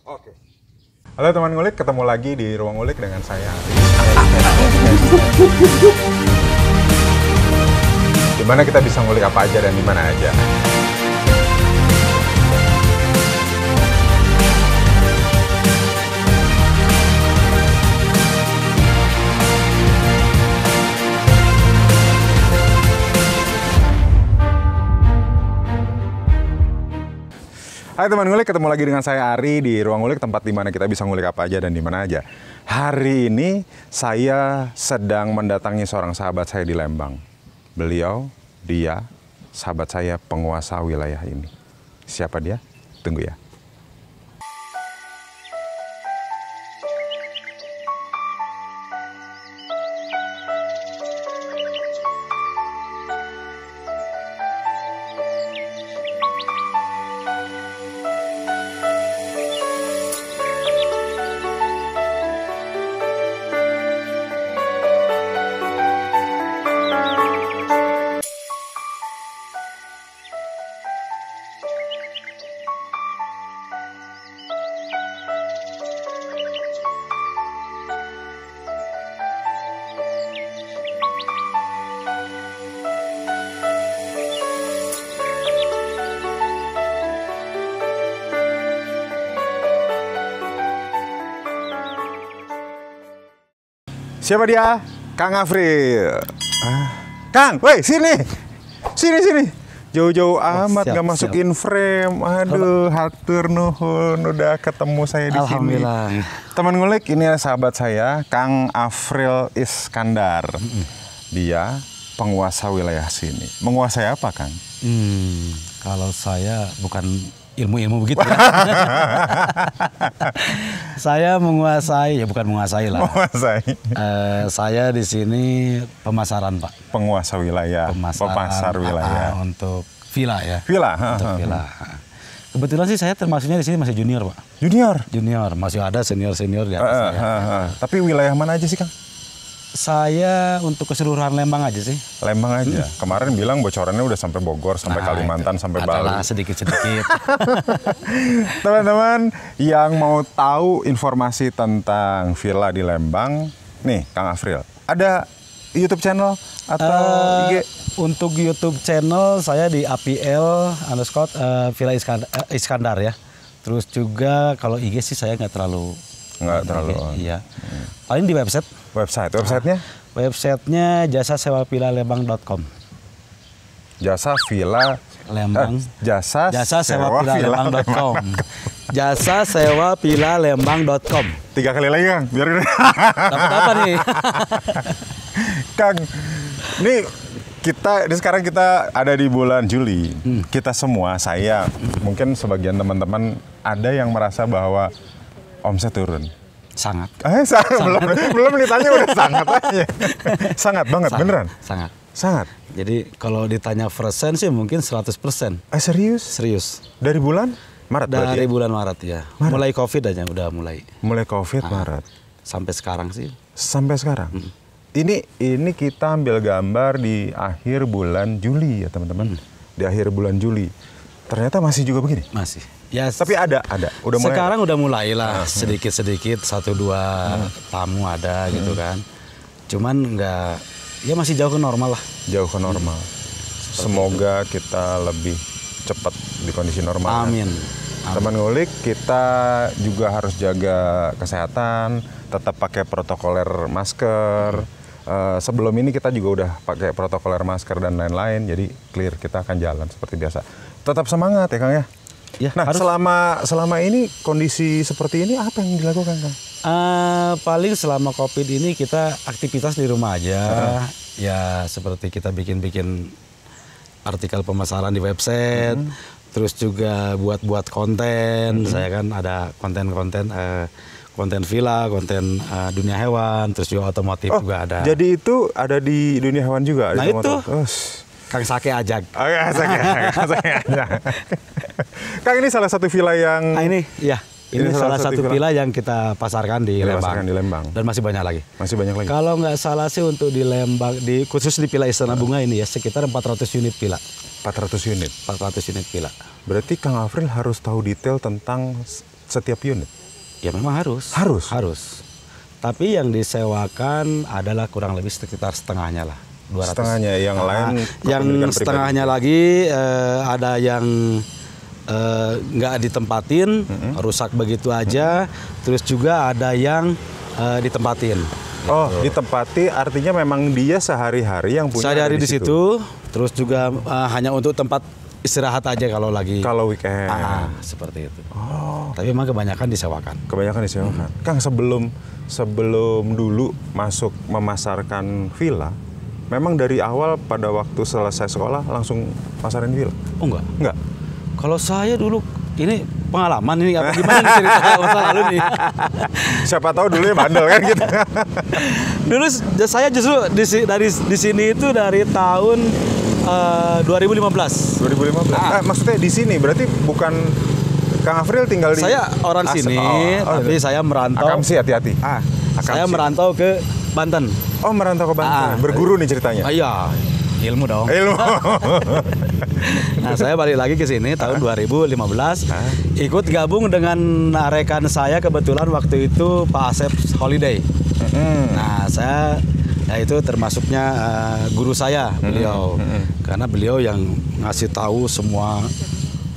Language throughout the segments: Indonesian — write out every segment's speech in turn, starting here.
Oke. Halo teman ngulik, ketemu lagi di Ruang Ngulik dengan saya. Dimana kita bisa ngulik apa aja dan dimana aja. Hai teman ngulik, ketemu lagi dengan saya Ari di Ruang Ngulik, tempat di mana kita bisa ngulik apa aja dan di mana aja. Hari ini saya sedang mendatangi seorang sahabat saya di Lembang. Dia sahabat saya penguasa wilayah ini. Siapa dia? Tunggu ya. Siapa dia? Kang Afril. Kang, woi sini. Sini. Jauh-jauh amat siap, gak masukin frame. Aduh, hatur nuhun udah ketemu saya di sini. Alhamdulillah. Teman ngulik, ini sahabat saya, Kang Afril Iskandar. Dia penguasa wilayah sini. Menguasai apa, Kang? Kalau saya bukan ilmu-ilmu begitu ya. Saya menguasai, ya bukan menguasai lah. Menguasai. Saya di sini pemasaran, Pak. Penguasa wilayah, pemasar wilayah. Untuk villa ya. Villa. Untuk villa. Kebetulan sih saya termasuknya di sini masih junior, Pak. Junior, masih ada senior-senior di atas saya. Tapi wilayah mana aja sih, Kang? Saya untuk keseluruhan Lembang aja sih. Lembang aja. Kemarin bilang bocorannya udah sampai Bogor, sampai Kalimantan, sampai Bali. Adalah sedikit-sedikit. Teman-teman yang mau tahu informasi tentang villa di Lembang, nih Kang Afril, ada YouTube channel atau IG? Untuk YouTube channel saya di APL Villa Iskandar ya. Terus juga kalau IG sih saya nggak terlalu. Iya. Paling di website. Websitenya? Websitenya jasasewapillalembang.com. Jasa Villa Lembang. Jasasewapillalembang.com. Jasasewapillalembang.com. 3 kali lagi, Kang. Biar Dapat apa nih? Kang, ini sekarang kita ada di bulan Juli. Kita semua, saya, mungkin sebagian teman-teman ada yang merasa bahwa omset turun. Sangat. Belum ditanya udah sangat aja. Sangat banget, beneran? Sangat. Jadi kalau ditanya persen sih mungkin 100%. Serius? Serius. Dari bulan Maret berarti? Dari bulan Maret ya. Mulai Covid aja udah mulai. Mulai Covid Maret. Sampai sekarang sih. Sampai sekarang. Ini kita ambil gambar di akhir bulan Juli ya teman-teman. Di akhir bulan Juli. Ternyata masih juga begini? Masih. Ya, tapi ada. Udah mulai. Sekarang udah mulai lah sedikit-sedikit 1-2 tamu ada gitu kan. Cuman nggak, ya masih jauh ke normal lah. Jauh ke normal. Semoga kita lebih cepat di kondisi normal. Amin. Teman ngulik, kita juga harus jaga kesehatan, tetap pakai protokoler masker. Sebelum ini kita juga udah pakai protokoler masker dan lain-lain, jadi clear, kita akan jalan seperti biasa. Tetap semangat ya Kang ya. Ya, nah selama ini kondisi seperti ini apa yang dilakukan Kang? Paling selama Covid ini kita aktivitas di rumah aja. Ya seperti kita bikin artikel pemasaran di website. Terus juga buat konten. Saya kan ada konten villa, konten dunia hewan, terus juga otomotif juga ada. Jadi itu ada di dunia hewan juga? Nah itu, Kang Sake ajak. Sake ajak. Kang ini salah satu villa yang... Nah ini, ya. Ini salah satu villa yang kita pasarkan di Lembang. Pasarkan di Lembang. Dan masih banyak lagi. Masih banyak lagi. Kalau nggak salah sih untuk di Lembang, khusus di Villa Istana Bunga ini ya sekitar 400 unit villa. 400 unit. 400 unit villa. Berarti Kang Afril harus tahu detail tentang setiap unit. Ya memang harus. Harus. Tapi yang disewakan adalah kurang lebih sekitar setengahnya lah. 200. Setengahnya, yang lain yang setengahnya lagi ada yang nggak ditempatin, rusak begitu aja. Terus juga ada yang ditempatin. Oh, ditempati artinya memang dia sehari-hari yang punya. Sehari-hari di situ. Terus juga hanya untuk tempat istirahat aja kalau weekend. Seperti itu. Oh. Tapi memang kebanyakan disewakan. Kebanyakan disewakan. Kang, sebelum dulu masuk memasarkan villa, memang dari awal pada waktu selesai sekolah langsung pasarin villa? Oh enggak. Enggak. Kalau saya dulu ini pengalaman ini apa gimana nih cerita masa lalu nih. Siapa tahu dulu ya bandel kan gitu. Dulu saya justru di sini itu dari tahun 2015. 2015. Maksudnya di sini berarti bukan Kang Afril tinggal di. Saya orang sini, tapi saya merantau. Akamsi, hati-hati. Saya merantau ke Banten. Oh, merantau ke Banten. Berguru nih ceritanya. Iya, ilmu dong. Ilmu. Nah, saya balik lagi ke sini tahun 2015. Ikut gabung dengan rekan saya kebetulan waktu itu Pak Asep Holiday. Nah, itu termasuknya guru saya beliau. Karena beliau yang ngasih tahu semua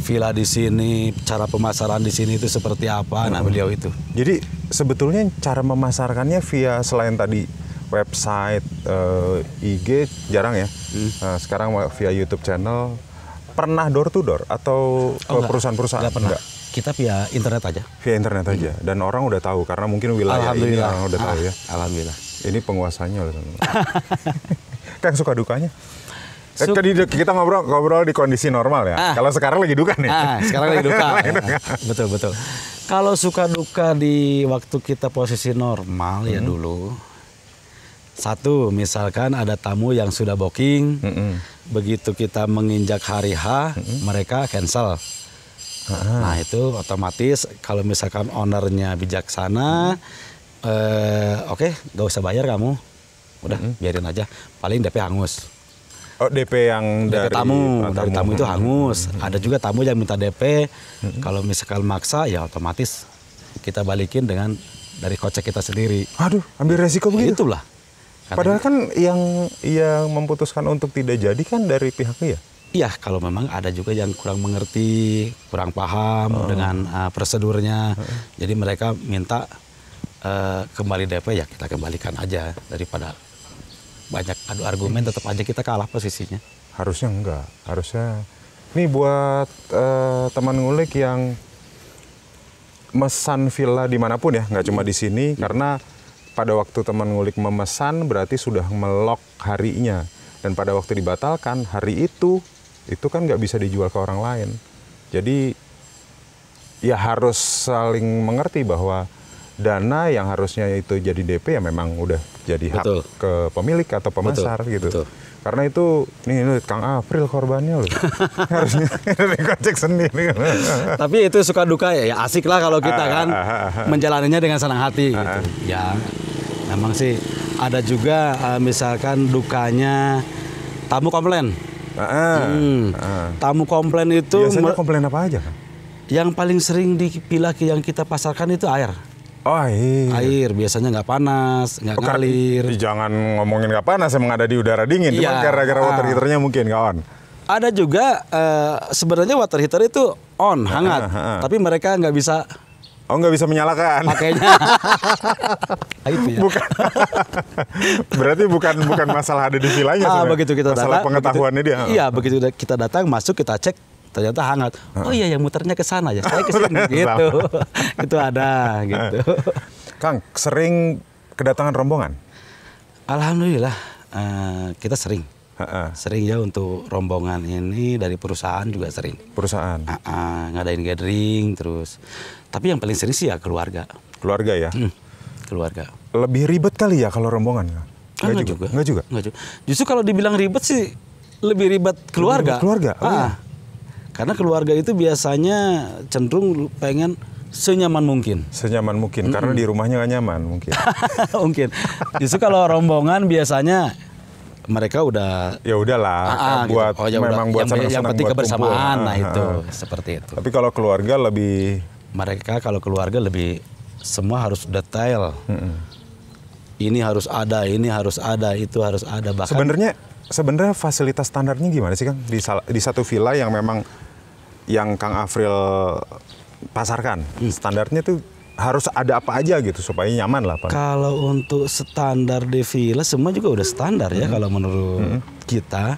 villa di sini, cara pemasaran di sini itu seperti apa. Nah, beliau itu. Jadi sebetulnya cara memasarkannya via selain tadi website, IG jarang ya. Sekarang via YouTube channel. Pernah door to door atau ke perusahaan-perusahaan? Nggak pernah. Kita via internet aja. Via internet aja. Dan orang udah tahu karena mungkin wilayah ini orang udah tahu ya. Alhamdulillah. Ini penguasanya loh. Kang, suka dukanya? Kita ngobrol di kondisi normal ya. Kalau sekarang lagi duka nih. Sekarang lagi duka. Betul. Kalau suka duka di waktu kita posisi normal ya dulu. Satu, misalkan ada tamu yang sudah booking, begitu kita menginjak hari H, mereka cancel. Nah, itu otomatis kalau misalkan ownernya bijaksana, oke, gak usah bayar kamu, udah biarin aja, paling DP hangus. Oh, DP yang DP dari tamu itu hangus. Ada juga tamu yang minta DP, kalau misalkan maksa ya otomatis kita balikin dengan dari kocek kita sendiri. Aduh, ambil resiko begitu? Itulah. Padahal kan yang memutuskan untuk tidak jadi kan dari pihaknya ya? Iya, kalau memang ada juga yang kurang mengerti, kurang paham dengan prosedurnya. Jadi mereka minta kembali DP, ya kita kembalikan aja. Daripada banyak adu argumen, tetap aja kita kalah posisinya. Harusnya enggak. Harusnya, nih buat teman ngulik yang mesan villa dimanapun ya, nggak cuma di sini, karena pada waktu teman ngulik memesan berarti sudah melok harinya, dan pada waktu dibatalkan hari itu kan nggak bisa dijual ke orang lain. Jadi ya harus saling mengerti bahwa dana yang harusnya itu jadi DP ya memang udah jadi hak ke pemilik atau pemasar gitu. Betul. Karena itu nih Kang Afril korbannya loh. Harusnya dikocek sendiri. Tapi itu suka duka ya asik lah kalau kita kan menjalaninya dengan senang hati gitu. Ya memang sih ada juga misalkan dukanya tamu komplain. Tamu komplain itu biasanya komplain apa aja kan? Yang paling sering di villa yang kita pasarkan itu air. Oh, air biasanya nggak panas, nggak ngalir. Jangan ngomongin nggak panas, emang ada di udara dingin. Cuma gara-gara water heaternya mungkin nggak on. Ada juga sebenarnya water heater itu on, hangat. Tapi mereka nggak bisa. Oh, nggak bisa menyalakan. Pakainya. Itu ya. Bukan. Berarti bukan masalah ada di villanya. Begitu kita masalah pengetahuannya dia. Iya, begitu kita datang masuk kita cek. Ternyata hangat. Oh iya, yang muternya ke sana ya. Saya ke sini gitu. Itu ada gitu. Kang, sering kedatangan rombongan? Alhamdulillah, kita sering. Sering ya untuk rombongan ini dari perusahaan juga sering. Perusahaan? Ngadain gathering terus. Tapi yang paling sering sih ya keluarga. Keluarga ya? Keluarga. Lebih ribet kali ya kalau rombongan? Enggak juga. Enggak juga? Justru kalau dibilang ribet sih lebih ribet keluarga. Keluarga? Karena keluarga itu biasanya cenderung pengen senyaman mungkin. Senyaman mungkin karena di rumahnya nggak nyaman mungkin. Mungkin. Justru kalau rombongan biasanya mereka udah Ya udahlah, gitu. buat memang buat yang senang-senang, penting buat kebersamaan. kumpul. Nah itu seperti itu. Tapi kalau keluarga lebih Mereka kalau keluarga lebih semua harus detail. Ini harus ada, itu harus ada. Bahkan sebenarnya fasilitas standarnya gimana sih Kang di satu villa yang memang yang Kang Afril pasarkan? Standarnya tuh harus ada apa aja gitu supaya nyaman lah Pak. kalau untuk standar di villa semua juga udah standar ya kalau menurut kita.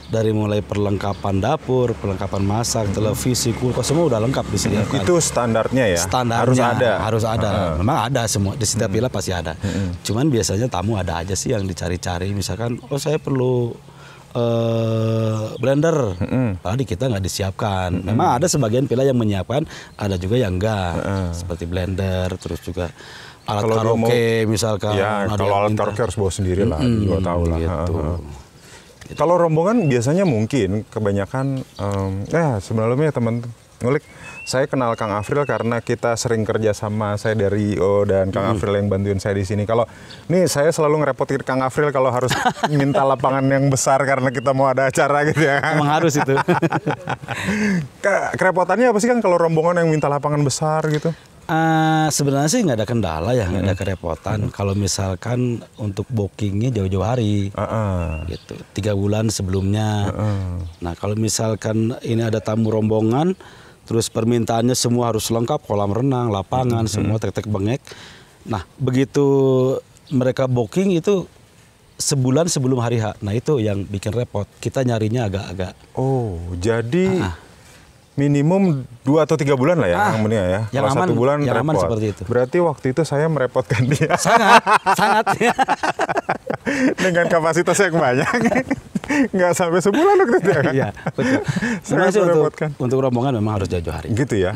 Dari mulai perlengkapan dapur, perlengkapan masak, televisi, kulkas semua udah lengkap disediakan. Itu standarnya ya. Standarnya harus ada. Memang ada semua di setiap villa pasti ada. Cuman biasanya tamu ada aja sih yang dicari-cari. Misalkan, oh saya perlu blender, padahal di kita nggak disiapkan. Memang ada sebagian villa yang menyiapkan, ada juga yang enggak. Seperti blender, terus juga alat Kalau karaoke misalkan. Ya, ada kalau yang alat minta. karaoke harus bawa sendiri lah, juga tahu lah. Gitu. Kalau rombongan biasanya mungkin kebanyakan sebelumnya teman ngulik, saya kenal Kang Afril karena kita sering kerja sama, saya dari IO dan Kang Afril yang bantuin saya di sini. Kalau nih saya selalu ngerepotin Kang Afril kalau harus minta lapangan yang besar karena kita mau ada acara gitu ya. Emang harus itu. Kerepotannya apa sih Kang kalau rombongan yang minta lapangan besar gitu? Sebenarnya sih nggak ada kendala ya, nggak ada kerepotan. Kalau misalkan untuk bookingnya jauh-jauh hari, gitu, 3 bulan sebelumnya. Nah kalau misalkan ini ada tamu rombongan, terus permintaannya semua harus lengkap, kolam renang, lapangan, semua tek-tek bengek. Nah begitu mereka booking itu sebulan sebelum hari H. Nah itu yang bikin repot. Kita nyarinya agak-agak. Oh jadi minimum 2 atau 3 bulan lah ya Kang Munia ya. Yang Kalau aman, 1 bulan yang aman repot. seperti itu. Berarti waktu itu saya merepotkan dia. Sangat. Dengan kapasitas yang banyak. Nggak sampai sebulan waktu itu ya Kang? Iya, betul. Sebenarnya sih untuk rombongan memang harus jauh-jauh hari. Gitu ya.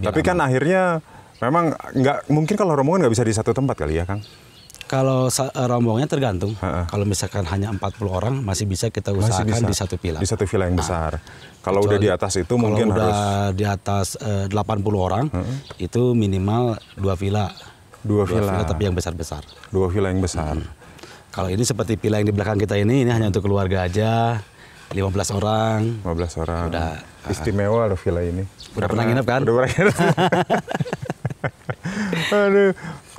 Tapi kan akhirnya memang nggak mungkin kalau rombongan nggak bisa di satu tempat kali ya Kang? Kalau rombongannya tergantung. Kalau misalkan hanya 40 orang masih bisa kita usahakan di satu villa. Di satu villa yang besar. Kalau udah di atas itu mungkin harus. Kalau udah di atas 80 orang itu minimal 2 villa. 2 villa tapi yang besar-besar. 2 villa yang besar. Kalau ini seperti villa yang di belakang kita ini hanya untuk keluarga aja. 15 orang. 15 orang. Udah istimewa loh villa ini. Udah pernah nginep kan? Udah pernah nginep. Aduh.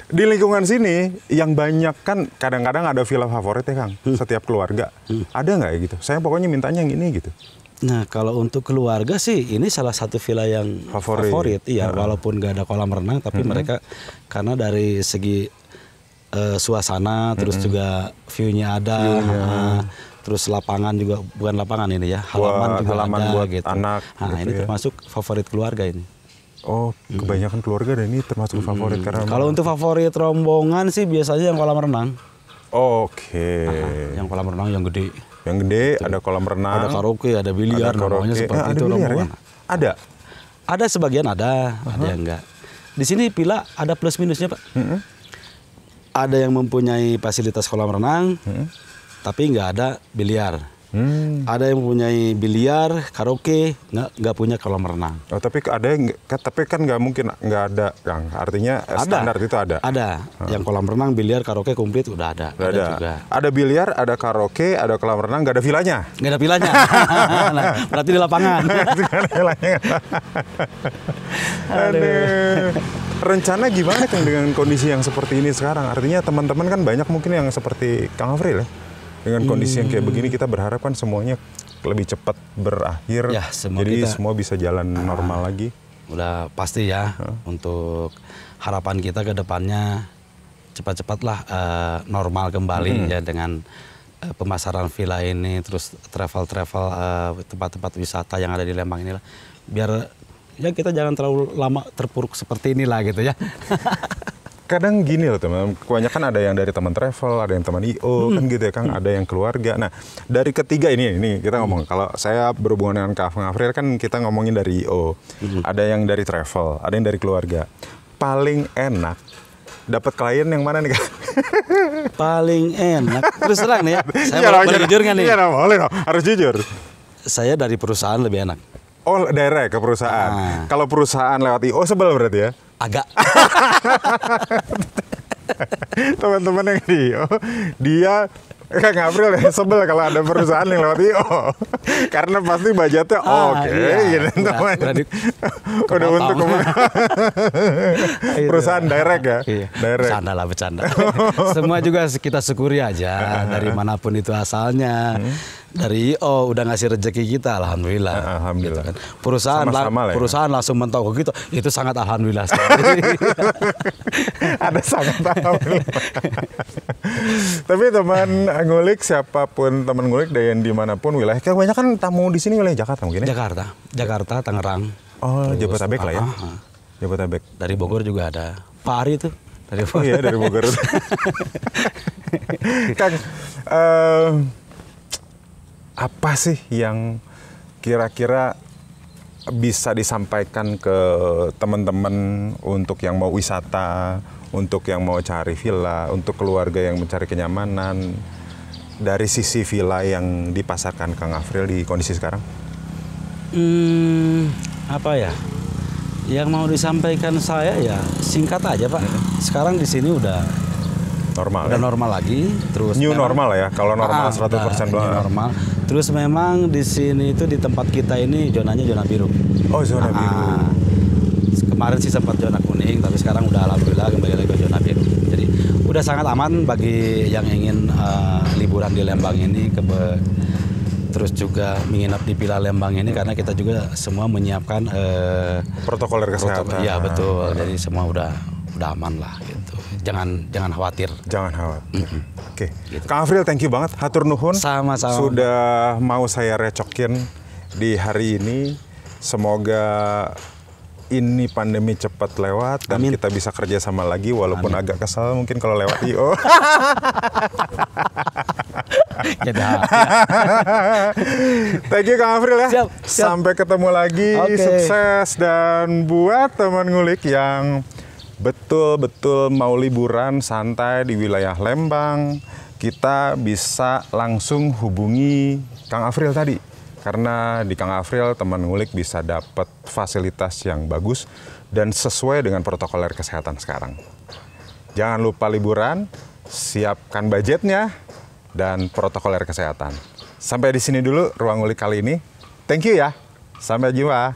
Di lingkungan sini yang banyak kan kadang-kadang ada villa favorit ya Kang, setiap keluarga. Ada nggak ya gitu? Saya pokoknya mintanya yang ini gitu. Nah kalau untuk keluarga sih ini salah satu villa yang favorit. Iya, walaupun nggak ada kolam renang tapi mereka karena dari segi suasana terus juga view-nya ada. Terus lapangan juga, bukan lapangan ini ya, halaman juga halaman ada buat gitu. anak. Nah gitu ini ya. termasuk favorit keluarga ini. Oh, kebanyakan keluarga dan ini termasuk favorit karena. Kalau untuk favorit rombongan sih biasanya yang kolam renang. Oke. Yang kolam renang yang gede. Yang gede ada kolam renang. Ada karaoke, ada biliar, namanya seperti ada itu biliar, rombongan. ya? Ada. Ada sebagian ada yang enggak. Di sini villa ada plus minusnya Pak. Ada yang mempunyai fasilitas kolam renang, tapi nggak ada biliar. Ada yang mempunyai biliar, karaoke, nggak punya kolam renang. Oh, tapi ada yang, tapi kan nggak mungkin nggak ada, Kang. Artinya standar itu ada. Ada. Yang kolam renang, biliar, karaoke komplit udah ada. Ada juga. Ada biliar, ada karaoke, ada kolam renang, nggak ada villanya. Nggak ada villanya. Nah, berarti di lapangan. Aduh. Rencana gimana Kang dengan kondisi yang seperti ini sekarang? Artinya teman-teman kan banyak mungkin yang seperti Kang Afril ya. Dengan kondisi yang kayak begini kita berharap kan semuanya lebih cepat berakhir. Ya, jadi semua bisa jalan normal lagi. Udah pasti ya. Untuk harapan kita ke depannya cepat-cepatlah normal kembali ya dengan pemasaran villa ini, terus travel-travel tempat-tempat wisata yang ada di Lembang inilah. Biar ya kita jangan terlalu lama terpuruk seperti inilah gitu ya. Kadang gini loh teman, kebanyakan ada yang dari teman travel, ada yang teman IO, kan gitu ya Kang, ada yang keluarga. Nah, dari ketiga ini kita ngomong, kalau saya berhubungan dengan Kang Afril kan kita ngomongin dari IO, ada yang dari travel, ada yang dari keluarga. Paling enak dapat klien yang mana nih Kang? Paling enak, terus terang nih ya, saya boleh jujur nggak nih? Iya, boleh dong, harus jujur. Saya dari perusahaan lebih enak. Oh, direct ke perusahaan. Kalau perusahaan lewat IO sebel berarti ya? Agak. Teman-teman yang di IO, dia Kang Afril ya sebel kalau ada perusahaan yang lewat IO. Karena pasti budgetnya oke, iya. gitu teman. Udah untuk perusahaan direct ya. Iya. Direct. Bercanda lah, bercanda. Semua juga kita syukuri aja dari manapun itu asalnya. Dari IO udah ngasih rezeki kita, alhamdulillah. Alhamdulillah. Gitu kan. Perusahaan Sama-sama lah ya. perusahaan langsung mentok ke gitu, itu sangat alhamdulillah sekali. Ada sangat alhamdulillah. Tapi teman ngulik, siapapun teman ngulik dan dimanapun wilayah, banyak kan tamu di sini wilayah Jakarta mungkin ya? Jakarta, Tangerang. Oh, Terus, Jabodetabek lah ya. Jabodetabek. Dari Bogor juga ada. Pak Ari tuh. Dari Oh iya, dari Bogor. Kang, apa sih yang kira-kira bisa disampaikan ke teman-teman untuk yang mau wisata, untuk yang mau cari villa, untuk keluarga yang mencari kenyamanan dari sisi villa yang dipasarkan Kang Afril di kondisi sekarang? Apa ya? Yang mau disampaikan saya ya singkat aja Pak. Sekarang di sini udah Normal udah ya? normal lagi, terus New memang- normal ya, kalau normal 100% udah doang. new normal. Terus memang di sini itu di tempat kita ini zonanya zona biru. Oh, zona biru. Kemarin sih sempat zona kuning, tapi sekarang udah alhamdulillah kembali lagi ke zona biru. Jadi udah sangat aman bagi yang ingin liburan di Lembang ini, terus juga menginap di Villa Lembang ini, karena kita juga semua menyiapkan Protokoler kesehatan. Iya betul. Jadi semua udah aman lah gitu. Jangan khawatir. Jangan khawatir. Oke. Kang Afril, thank you banget. Hatur nuhun. Sama-sama. Sudah mau saya recokin di hari ini. Semoga ini pandemi cepat lewat dan Amin. kita bisa kerja sama lagi walaupun agak kesel mungkin kalau lewat IO. Jadi Thank you Kang Afril ya. Siap. Sampai ketemu lagi. Oke. Sukses, dan buat teman ngulik yang betul-betul mau liburan santai di wilayah Lembang, kita bisa langsung hubungi Kang Afril tadi. Karena di Kang Afril teman ngulik bisa dapat fasilitas yang bagus dan sesuai dengan protokoler kesehatan sekarang. Jangan lupa liburan, siapkan budgetnya dan protokoler kesehatan. Sampai di sini dulu ruang ngulik kali ini. Thank you ya. Sampai jumpa.